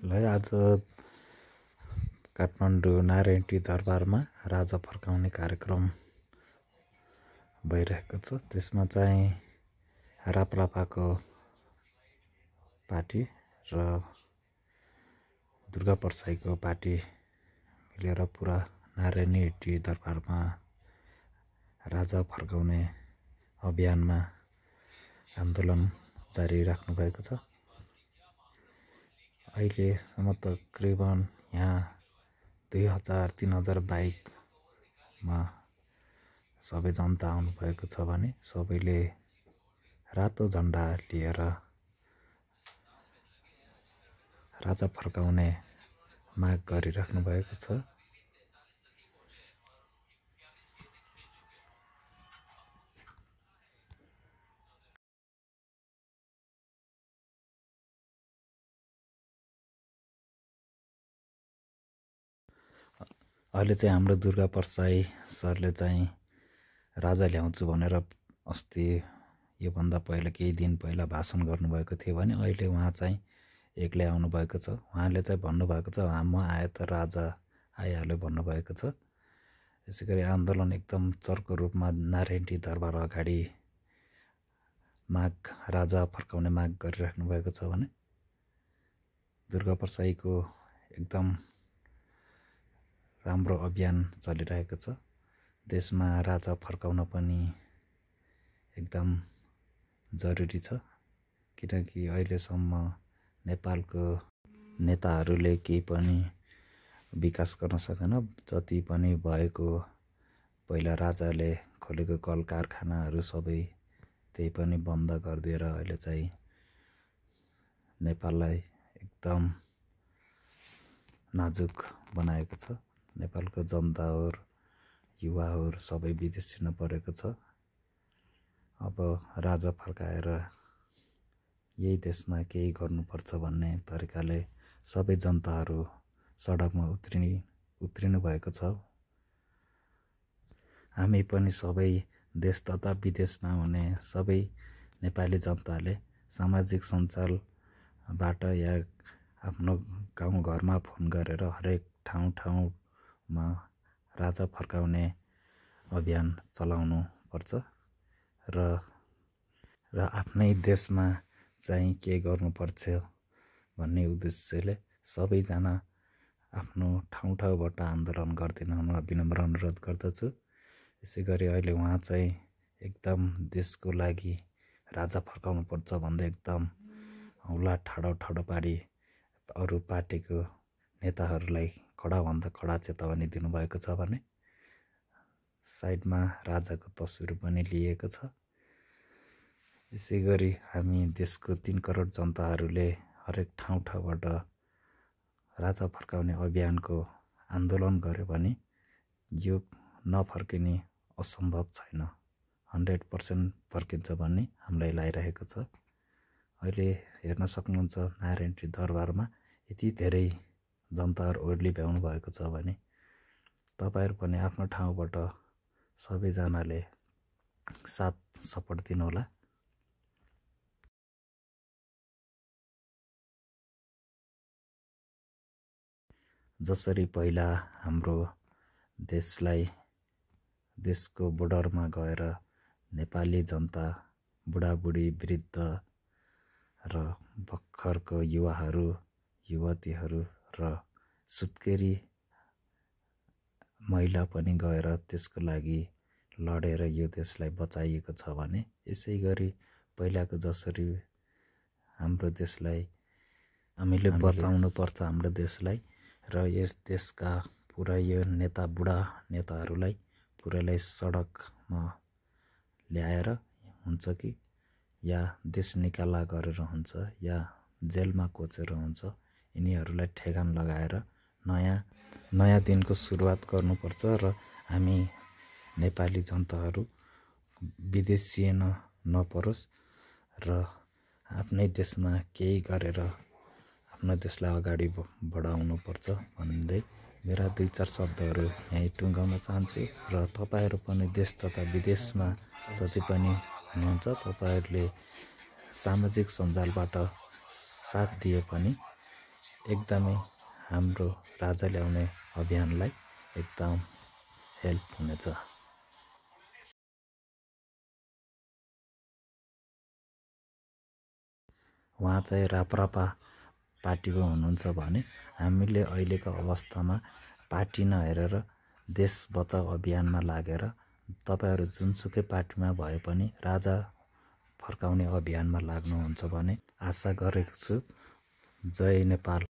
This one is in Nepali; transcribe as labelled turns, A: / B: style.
A: ल आज काठमाडौँ नारायण टी दरबारमा राजा फर्काउने कार्यक्रम भइरहेको छ। त्यसमा चाहिँ राप्रपाको पार्टी र दुर्गा परसाईको पार्टी मिलेर पुरा नारायण टी दरबारमा राजा फर्काउने अभियानमा आन्दोलन जारी राख्नु भएको छ। अहिलेसम्म तकरिबन यहाँ 2000-3000 बाइकमा सबै जनता आउनु भएको छ भने सबैले रातो झन्डा लिएर राजा फर्काउने माग गरिराख्नु भएको छ। अहिले चाहिँ हाम्रो दुर्गा परसाई सरले चाहिँ राजा ल्याउँछु भनेर अस्ति योभन्दा पहिला केही दिन पहिला भाषण गर्नुभएको थियो भने अहिले उहाँ चाहिँ एक्लै आउनु भएको छ। उहाँले चाहिँ भन्नुभएको छ म आए त राजा आइहाल्यो भन्नुभएको छ। यसै गरी आन्दोलन एकदम चर्को रूपमा नारायण टी दरबार अगाडि माग राजा फर्काउने माग गरिराख्नु भएको छ भने दुर्गा परसाईको एकदम राम्रो अभियान चलिरहेको छ। देशमा राजा फर्काउन पनि एकदम जरुरी छ, किनकि अहिलेसम्म नेपालको नेताहरूले केही पनि विकास गर्न सकेन। जति पनि भएको पहिला राजाले खोलेको कल कारखानाहरू सबै त्यही पनि बन्द गरिदिएर अहिले चाहिँ नेपाललाई एकदम नाजुक बनाएको छ। नेपालको जनताहरू युवाहरू सबै विदेश छिर्न परेको छ। अब राजा फर्काएर यही देशमा केही गर्नुपर्छ भन्ने तरिकाले सबै जनताहरू सडकमा उत्रिनु भएको छ। हामी पनि सबै देश तथा विदेशमा हुने सबै नेपाली जनताले सामाजिक सञ्जालबाट या आफ्नो गाउँघरमा फोन गरेर हरेक ठाउँमा राजा फर्काउने अभियान चलाउनु पर्छ र आफ्नै देशमा चाहिँ के गर्नुपर्छ भन्ने उद्देश्यले सबैजना आफ्नो ठाउँबाट आन्दोलन गरिदिन म विनम्र अनुरोध गर्दछु। यसै गरी अहिले उहाँ चाहिँ एकदम देशको लागि राजा फर्काउनु पर्छ भन्दै एकदम औँला ठाडो पारी अरू पार्टीको नेताहरूलाई कडाभन्दा कडा चेतावनी दिनुभएको छ भने साइडमा राजाको तस्विर पनि लिएको छ। यसै गरी हामी देशको 3 करोड जनताहरूले हरेक ठाउँबाट राजा फर्काउने अभियानको आन्दोलन गर्यो भने यो नफर्किने असम्भव छैन। 100% फर्किन्छ भन्ने हामीलाई लागिरहेको छ। अहिले हेर्न सक्नुहुन्छ नारायण टी दरबारमा यति धेरै जनताहरू ओर्ली भ्याउनु भएको छ भने तपाईँहरू पनि आफ्नो ठाउँबाट सबैजनाले साथ सपोर्ट दिनुहोला। जसरी पहिला हाम्रो देशको बोर्डरमा गएर नेपाली जनता बुढाबुढी वृद्ध र भर्खरको युवाहरू युवतीहरू र सुत्केरी महिला पनि गएर त्यसको लागि लडेर यो देशलाई बचाइएको छ भने यसै गरी पहिलाको जसरी हाम्रो देशलाई हामीले बचाउनु पर्छ हाम्रो देशलाई र यस देशका पुरा यो बुढा नेताहरूलाई पुरैलाई सडकमा ल्याएर हुन्छ कि या देश निकाला गरेर हुन्छ या जेलमा कोचेर हुन्छ, यिनीहरूलाई ठेगान लगाएर नयाँ दिनको सुरुवात गर्नुपर्छ र हामी नेपाली जनताहरू विदेशिएन नपरोस् र आफ्नै देशमा केही गरेर आफ्नो देशलाई अगाडि बढाउनु पर्छ भन्दै मेरा 2-4 शब्दहरू यहीँ टुङ्गाउन चाहन्छु र तपाईँहरू पनि देश तथा विदेशमा जति पनि हुनुहुन्छ तपाईँहरूले सामाजिक सञ्जालबाट साथ दिए पनि एकदमै हाम्रो राजा ल्याउने अभियानलाई एकदम हेल्प हुनेछ। उहाँ चाहिँ राप्रपा पार्टीको हुनुहुन्छ भने हामीले अहिलेको अवस्थामा पार्टी नहेरेर देश बचाउ अभियानमा लागेर तपाईहरू जुनसुकै पार्टीमा भए पनि राजा फर्काउने अभियानमा लाग्नुहुन्छ भने आशा गरेको छु। जय नेपाल।